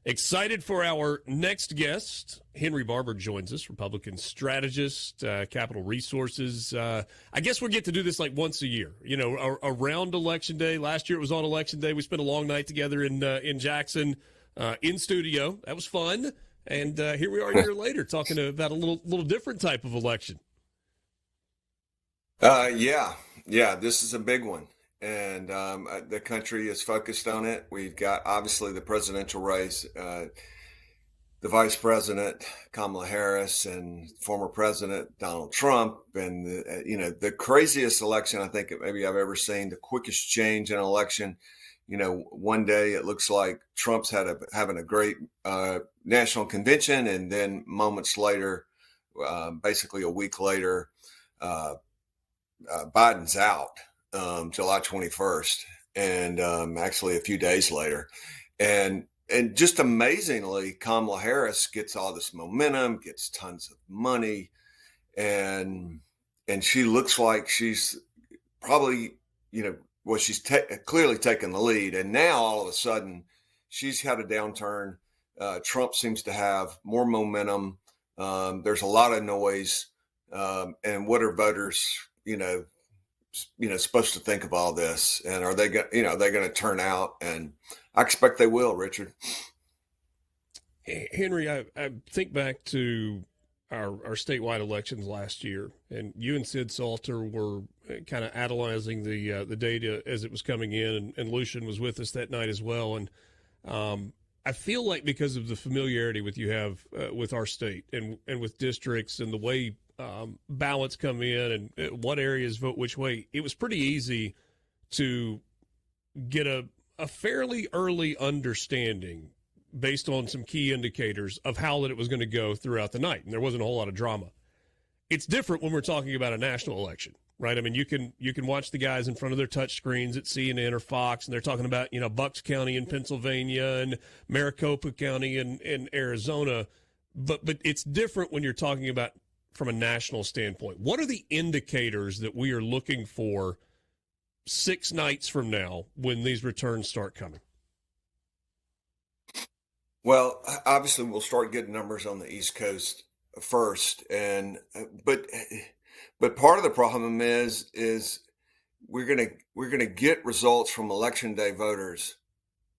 Excited for our next guest. Henry Barbour joins us, Republican strategist, Capital Resources. I guess we'll get to do this like once a year, around Election Day. Last year it was on Election Day. We spent a long night together in Jackson, in studio. That was fun. And here we are a year later talking about a little different type of election. Yeah, this is a big one. And the country is focused on it. We've got, obviously, the presidential race, the vice president, Kamala Harris, and former president Donald Trump. And, the craziest election I think maybe I've ever seen, the quickest change in an election. One day it looks like Trump's having a great national convention. And then moments later, basically a week later, Biden's out. July 21st, and actually a few days later. And just amazingly, Kamala Harris gets all this momentum, gets tons of money, and she looks like she's probably, she's clearly taken the lead. And now all of a sudden, she's had a downturn. Trump seems to have more momentum. There's a lot of noise. And what are voters, supposed to think of all this, and are they going to turn out? And I expect they will, Richard. Henry, I think back to our statewide elections last year, and you and Sid Salter were kind of analyzing the data as it was coming in, and Lucian was with us that night as well. And I feel like because of the familiarity you have with our state and with districts and the way ballots come in and what areas vote which way, it was pretty easy to get a fairly early understanding based on some key indicators of how that it was going to go throughout the night. And there wasn't a whole lot of drama. It's different when we're talking about a national election, right? I mean, you can watch the guys in front of their touch screens at CNN or Fox, and they're talking about, Bucks County in Pennsylvania and Maricopa County in Arizona. But it's different when you're talking about from a national standpoint. What are the indicators that we are looking for 6 nights from now when these returns start coming? Well, obviously we'll start getting numbers on the East Coast first, but part of the problem is we're gonna get results from Election Day voters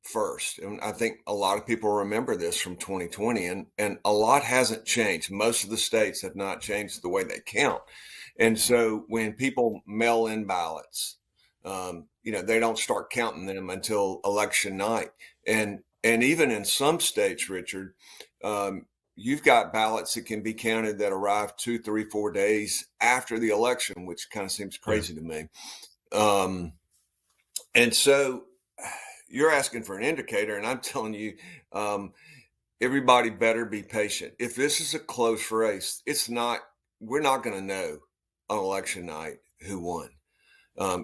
first. And I think a lot of people remember this from 2020, and a lot hasn't changed. Most of the states have not changed the way they count. And so when people mail in ballots, they don't start counting them until election night. And even in some states, Richard, you've got ballots that can be counted that arrive 2, 3, 4 days after the election, which kind of seems crazy to me. And so you're asking for an indicator, and I'm telling you, everybody better be patient. If this is a close race, we're not going to know on election night who won.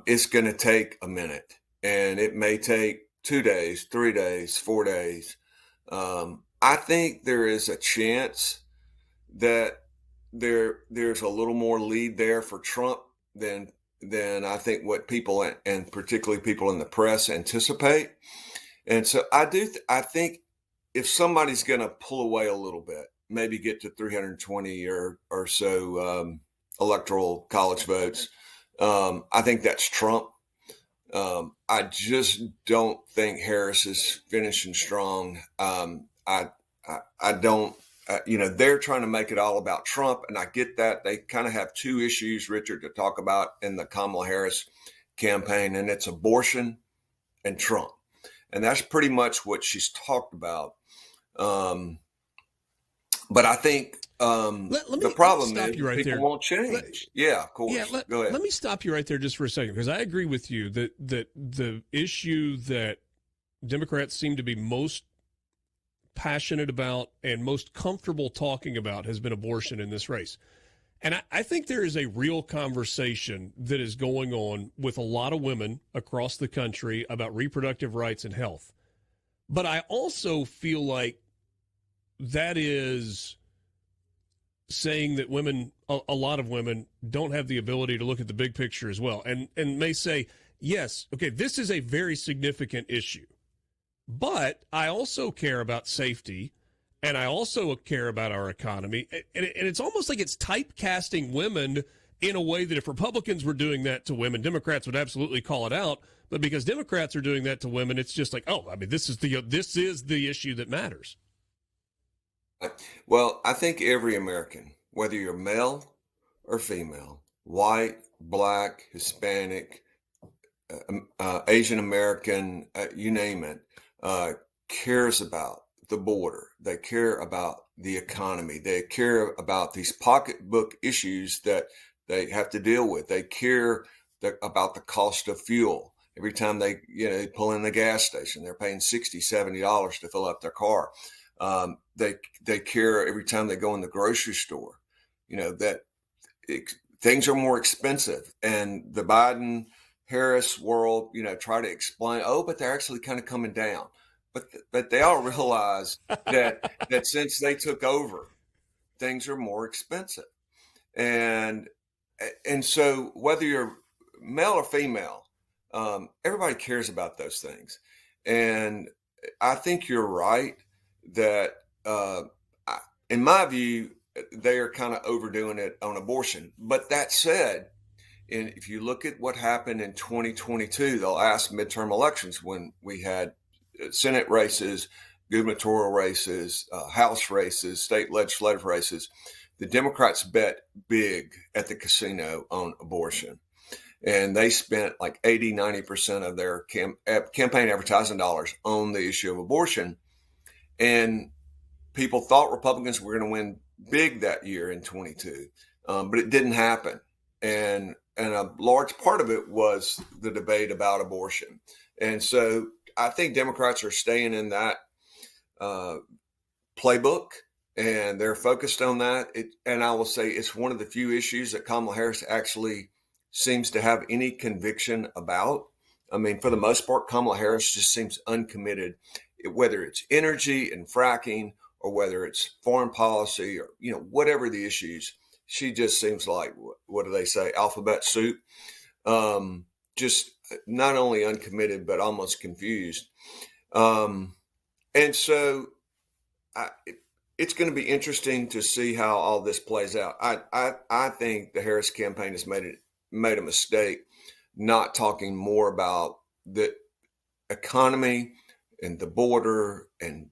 It's going to take a minute, and it may take 2 days, 3 days, 4 days. I think there is a chance that there's a little more lead there for Trump than I think what people, and particularly people in the press, anticipate. And so I think if somebody's going to pull away a little bit, maybe get to 320 or so electoral college votes, I think that's Trump. I just don't think Harris is finishing strong. I don't. They're trying to make it all about Trump, and I get that. They kind of have two issues, Richard, to talk about in the Kamala Harris campaign, and it's abortion and Trump. And that's pretty much what she's talked about. But I think the problem is people won't change. Of course. Go ahead. Let me stop you right there just for a second, because I agree with you that the issue that Democrats seem to be most passionate about and most comfortable talking about has been abortion in this race. And I think there is a real conversation that is going on with a lot of women across the country about reproductive rights and health. But I also feel like that is saying that women, a lot of women, don't have the ability to look at the big picture as well, and may say, yes, okay, this is a very significant issue. but I also care about safety, and I also care about our economy. And it's almost like it's typecasting women in a way that if Republicans were doing that to women, Democrats would absolutely call it out. But because Democrats are doing that to women, it's just like, oh, I mean, this is the issue that matters. Well, I think every American, whether you're male or female, white, black, Hispanic, Asian American, you name it, cares about the border. They care about the economy. They care about these pocketbook issues that they have to deal with. They care about the cost of fuel. Every time they pull in the gas station, they're paying $60, $70 to fill up their car. They care every time they go in the grocery store, that things are more expensive. And the Biden-Harris world, try to explain, but they're actually kind of coming down. But they all realize that since they took over, things are more expensive. And so whether you're male or female, everybody cares about those things. And I think you're right that, in my view, they are kind of overdoing it on abortion. But that said, and if you look at what happened in 2022, the last midterm elections, when we had Senate races, gubernatorial races, House races, state legislative races, the Democrats bet big at the casino on abortion. And they spent like 80, 90% of their campaign advertising dollars on the issue of abortion. And people thought Republicans were going to win big that year in 22, but it didn't happen. And a large part of it was the debate about abortion. And so I think Democrats are staying in that playbook, and they're focused on that. And I will say it's one of the few issues that Kamala Harris actually seems to have any conviction about. I mean, for the most part, Kamala Harris just seems uncommitted, whether it's energy and fracking or whether it's foreign policy or, whatever the issues. She just seems like, what do they say, alphabet soup? Just not only uncommitted, but almost confused. And so it's going to be interesting to see how all this plays out. I think the Harris campaign has made a mistake not talking more about the economy and the border and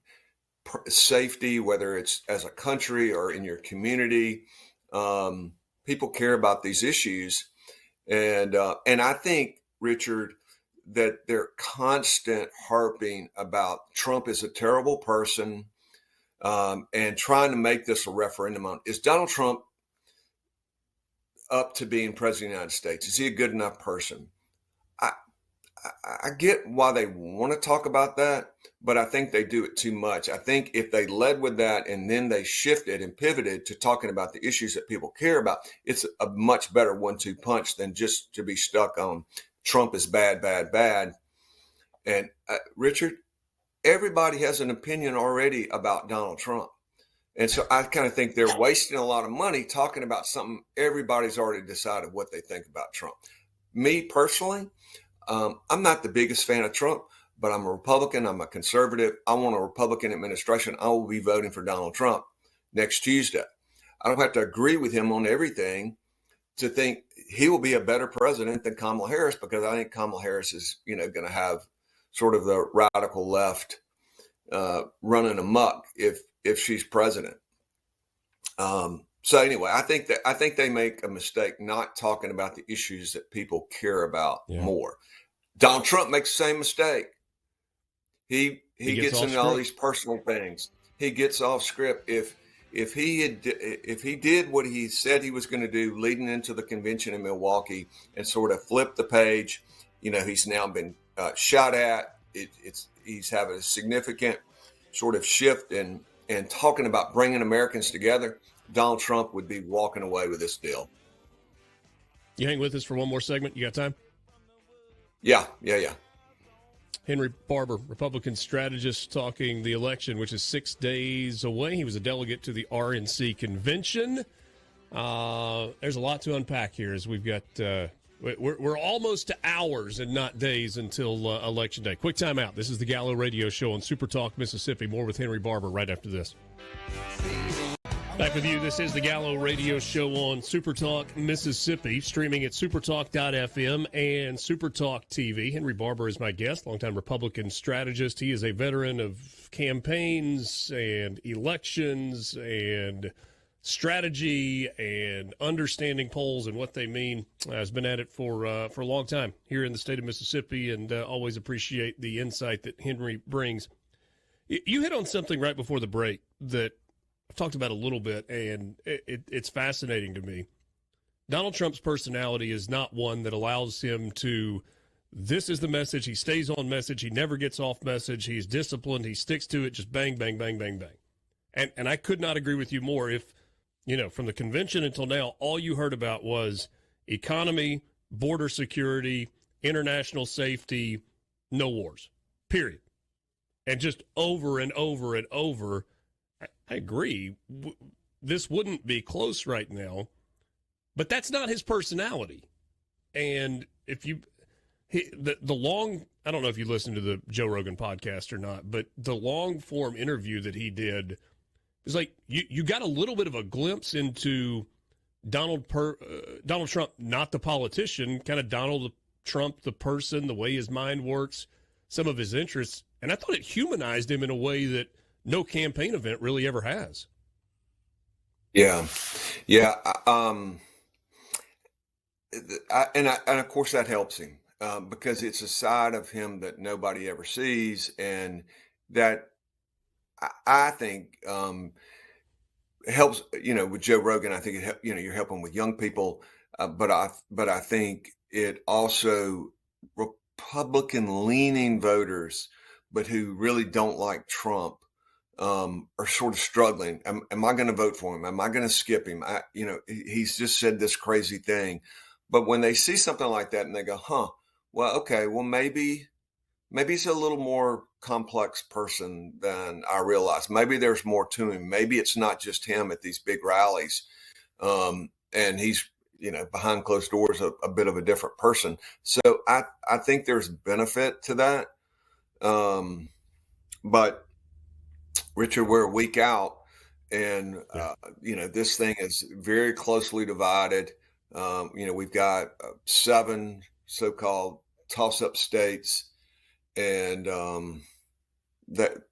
safety, whether it's as a country or in your community. People care about these issues. And I think, Richard, that they're constant harping about Trump is a terrible person, and trying to make this a referendum on, is Donald Trump up to being president of the United States? Is he a good enough person? I get why they want to talk about that, but I think they do it too much. I think if they led with that and then they shifted and pivoted to talking about the issues that people care about, it's a much better 1-2 punch than just to be stuck on Trump is bad, bad, bad. And Richard, everybody has an opinion already about Donald Trump. And so I kind of think they're wasting a lot of money talking about something everybody's already decided what they think about Trump. Me personally, I'm not the biggest fan of Trump, but I'm a Republican. I'm a conservative. I want a Republican administration. I will be voting for Donald Trump next Tuesday. I don't have to agree with him on everything to think he will be a better president than Kamala Harris, because I think Kamala Harris is, going to have sort of the radical left running amok if she's president. So anyway, I think they make a mistake not talking about the issues that people care about more. Donald Trump makes the same mistake. He gets into all these personal things. He gets off script. If he did what he said he was going to do leading into the convention in Milwaukee and sort of flipped the page, he's now been shot at. He's having a significant sort of shift in talking about bringing Americans together. Donald Trump would be walking away with this deal. You hang with us for one more segment? You got time? Yeah. Henry Barbour, Republican strategist, talking the election, which is 6 days away. He was a delegate to the RNC Convention. There's a lot to unpack here as we've got We're almost to hours and not days until Election Day. Quick time out. This is the Gallo Radio Show on SuperTalk Mississippi. More with Henry Barbour right after this. Back with you. This is the Gallo Radio Show on SuperTalk Mississippi, streaming at supertalk.fm and SuperTalk TV. Henry Barbour is my guest, longtime Republican strategist. He is a veteran of campaigns and elections and strategy and understanding polls and what they mean. Has been at it for a long time here in the state of Mississippi, and always appreciate the insight that Henry brings. You hit on something right before the break that I've talked about a little bit, and it's fascinating to me. Donald Trump's personality is not one that allows him to, this is the message, he stays on message, he never gets off message, he's disciplined, he sticks to it, just bang, bang, bang, bang, bang. And I could not agree with you more. If, from the convention until now, all you heard about was economy, border security, international safety, no wars, period. And just over and over and over, I agree. This wouldn't be close right now, but that's not his personality. And if you, the long, I don't know if you listened to the Joe Rogan podcast or not, but the long form interview that he did was like, you got a little bit of a glimpse into Donald Trump, not the politician, kind of Donald Trump, the person, the way his mind works, some of his interests. And I thought it humanized him in a way that no campaign event really ever has. Yeah. And of course that helps him because it's a side of him that nobody ever sees, and that I think helps. With Joe Rogan, I think you're helping with young people, but I think it also Republican leaning voters, but who really don't like Trump. Are sort of struggling. Am I going to vote for him? Am I going to skip him? He's just said this crazy thing. But when they see something like that and they go, well, okay, well, maybe he's a little more complex person than I realized. Maybe there's more to him. Maybe it's not just him at these big rallies. And he's, behind closed doors, a bit of a different person. So I think there's benefit to that. But Richard, we're a week out, and this thing is very closely divided. We've got 7 so-called toss-up states, and that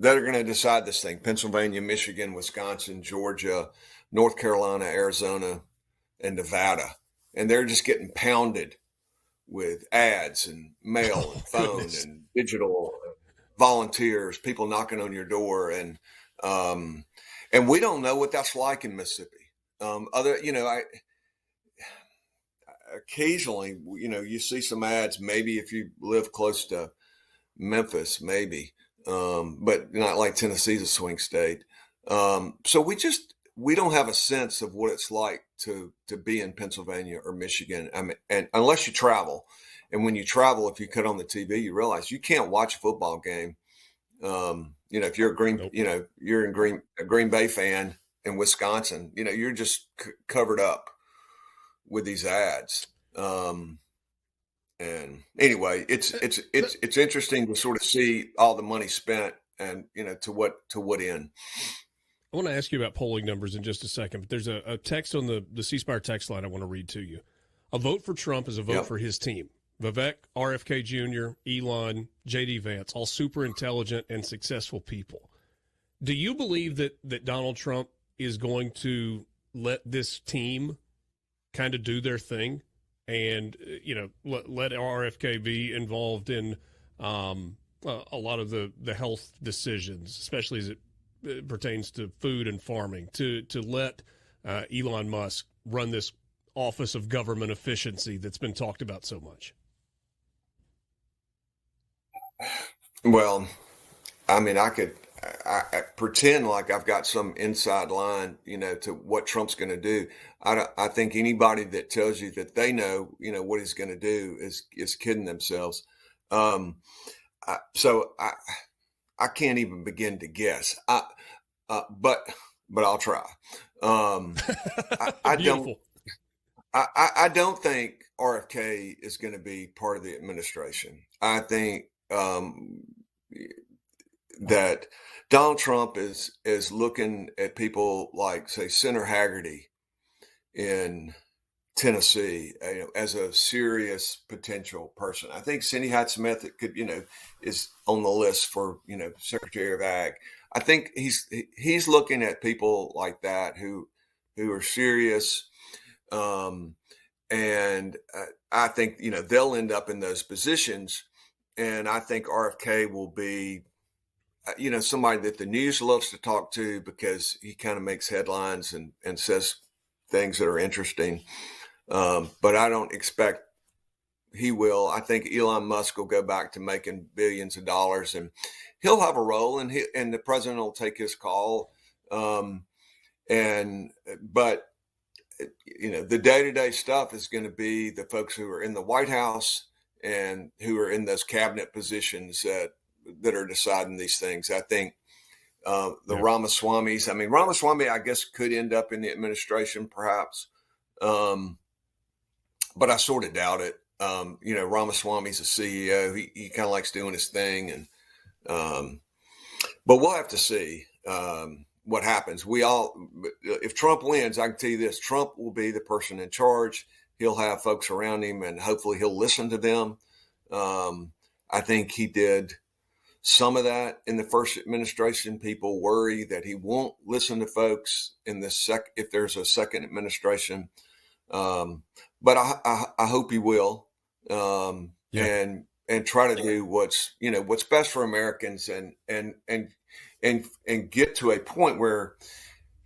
are going to decide this thing: Pennsylvania, Michigan, Wisconsin, Georgia, North Carolina, Arizona, and Nevada. And they're just getting pounded with ads and mail and phone and digital. Volunteers, people knocking on your door, and we don't know what that's like in Mississippi. Occasionally, you see some ads. Maybe if you live close to Memphis, maybe, but not like Tennessee's a swing state. So we don't have a sense of what it's like to be in Pennsylvania or Michigan. And unless you travel. And when you travel, if you cut on the TV, you realize you can't watch a football game. If you're you're a Green Bay fan in Wisconsin, you're just covered up with these ads. And anyway, it's interesting to sort of see all the money spent and, to what end. I want to ask you about polling numbers in just a second, but there's a text on the C Spire text line I want to read to you. A vote for Trump is a vote for his team. Vivek, RFK Jr., Elon, J.D. Vance, all super intelligent and successful people. Do you believe that Donald Trump is going to let this team kind of do their thing and, let RFK be involved in a lot of the health decisions, especially as it pertains to food and farming, to let Elon Musk run this office of government efficiency that's been talked about so much? Well, I mean, I pretend like I've got some inside line, to what Trump's going to do. I think anybody that tells you that they know, what he's going to do is kidding themselves. So I can't even begin to guess. But I'll try. I don't. I don't think RFK is going to be part of the administration. I think that Donald Trump is looking at people like, say, Senator Haggerty in Tennessee, as a serious potential person. I think Cindy Hyde-Smith could, is on the list for, Secretary of Ag. I think he's looking at people like that who are serious, and I think they'll end up in those positions. And I think RFK will be, somebody that the news loves to talk to because he kind of makes headlines and says things that are interesting. But I don't expect he will. I think Elon Musk will go back to making billions of dollars, and he'll have a role, and the president will take his call. But the day-to-day stuff is going to be the folks who are in the White House and who are in those cabinet positions that are deciding these things. I think Ramaswamis. I mean, Ramaswamy, I guess, could end up in the administration, perhaps. But I sort of doubt it. Ramaswamy's a CEO. He kind of likes doing his thing, and but we'll have to see what happens. If Trump wins, I can tell you this: Trump will be the person in charge. He'll have folks around him, and hopefully he'll listen to them. I think he did some of that in the first administration. People worry that he won't listen to folks in the if there's a second administration. But I hope he will, and try to do what's best for Americans, and get to a point where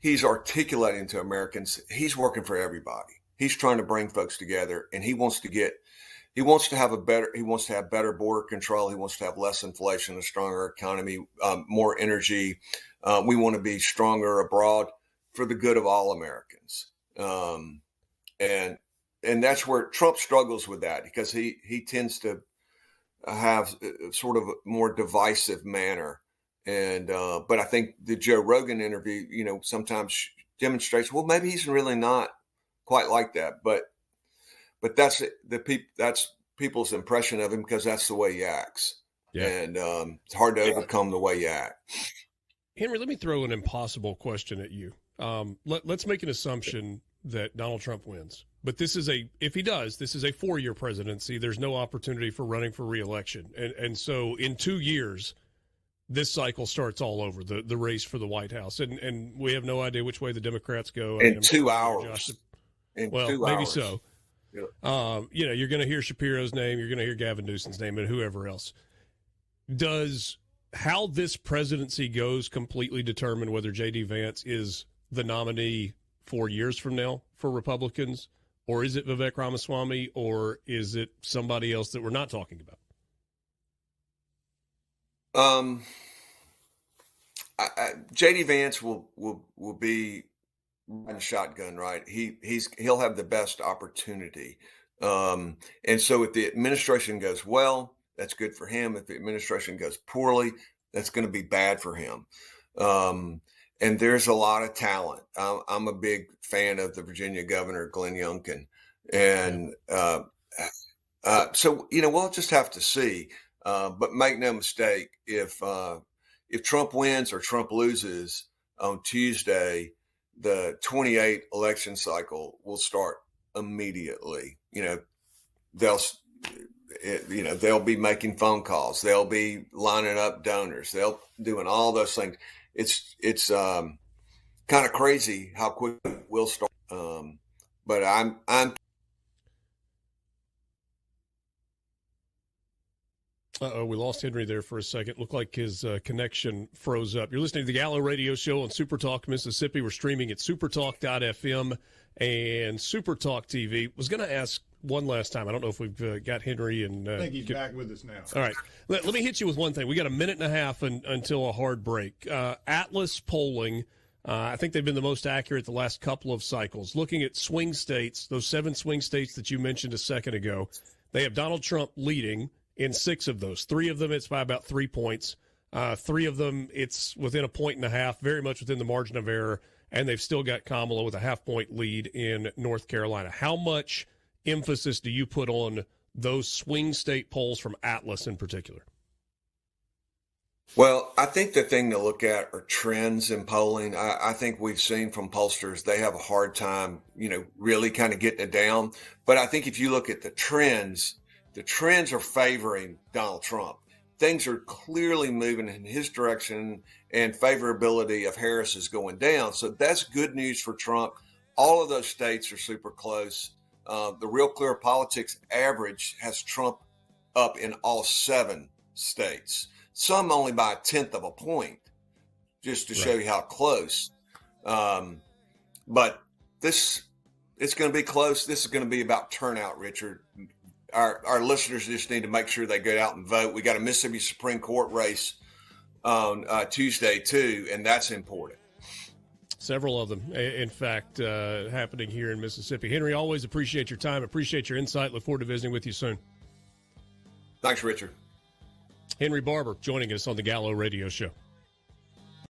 he's articulating to Americans he's working for everybody. He's trying to bring folks together, and he wants to have better border control. He wants to have less inflation, a stronger economy, more energy. We want to be stronger abroad for the good of all Americans. And that's where Trump struggles with that, because he tends to have sort of a more divisive manner. And but I think the Joe Rogan interview, sometimes demonstrates, well, maybe he's really not quite like that. But that's that's people's impression of him, because that's the way he acts. Yeah. And it's hard to overcome the way you act. Henry, let me throw an impossible question at you. Let's make an assumption that Donald Trump wins. But if he does, this is a 4-year presidency. There's no opportunity for running for re-election. And so in 2 years, this cycle starts all over, the race for the White House. And we have no idea which way the Democrats go. In 2 hours. Maybe so. Yeah. You're going to hear Shapiro's name. You're going to hear Gavin Newsom's name, and whoever else. Does how this presidency goes completely determine whether J.D. Vance is the nominee 4 years from now for Republicans? Or is it Vivek Ramaswamy, or is it somebody else that we're not talking about? J.D. Vance will be riding shotgun, right? He'll have the best opportunity, and so if the administration goes well, that's good for him. If the administration goes poorly, that's going to be bad for him. And there's a lot of talent. I'm a big fan of the Virginia governor, Glenn Youngkin. And so, we'll just have to see. But make no mistake, if Trump wins or Trump loses on Tuesday, the 28 election cycle will start immediately. They'll be making phone calls. They'll be lining up donors. They'll doing all those things. It's kind of crazy how quickly we'll start. But I'm. We lost Henry there for a second. Looked like his connection froze up. You're listening to the Gallo Radio Show on SuperTalk Mississippi. We're streaming at supertalk.fm and SuperTalk TV. Was going to ask one last time. I don't know if we've got Henry. And I think he's back with us now. All right. Let me hit you with one thing. We got a minute and a half until a hard break. Atlas polling, I think they've been the most accurate the last couple of cycles. Looking at swing states, those 7 swing states that you mentioned a second ago, they have Donald Trump leading in 6 of those. 3 of them, it's by about 3 points. 3 of them, it's within a 1.5, very much within the margin of error, and they've still got Kamala with a half-point lead in North Carolina. How much emphasis do you put on those swing state polls from Atlas in particular? Well, I think the thing to look at are trends in polling. I think we've seen from pollsters, they have a hard time, really kind of getting it down. But I think if you look at the trends are favoring Donald Trump. Things are clearly moving in his direction, and favorability of Harris is going down. So that's good news for Trump. All of those states are super close. The Real Clear Politics average has Trump up in all 7 states. Some only by a 1/10 of a point, just to show you how close. But it's going to be close. This is going to be about turnout, Richard. Our listeners just need to make sure they get out and vote. We got a Mississippi Supreme Court race on Tuesday, too, and that's important. Several of them, in fact, happening here in Mississippi. Henry, always appreciate your time. Appreciate your insight. Look forward to visiting with you soon. Thanks, Richard. Henry Barbour joining us on the Gallo Radio Show.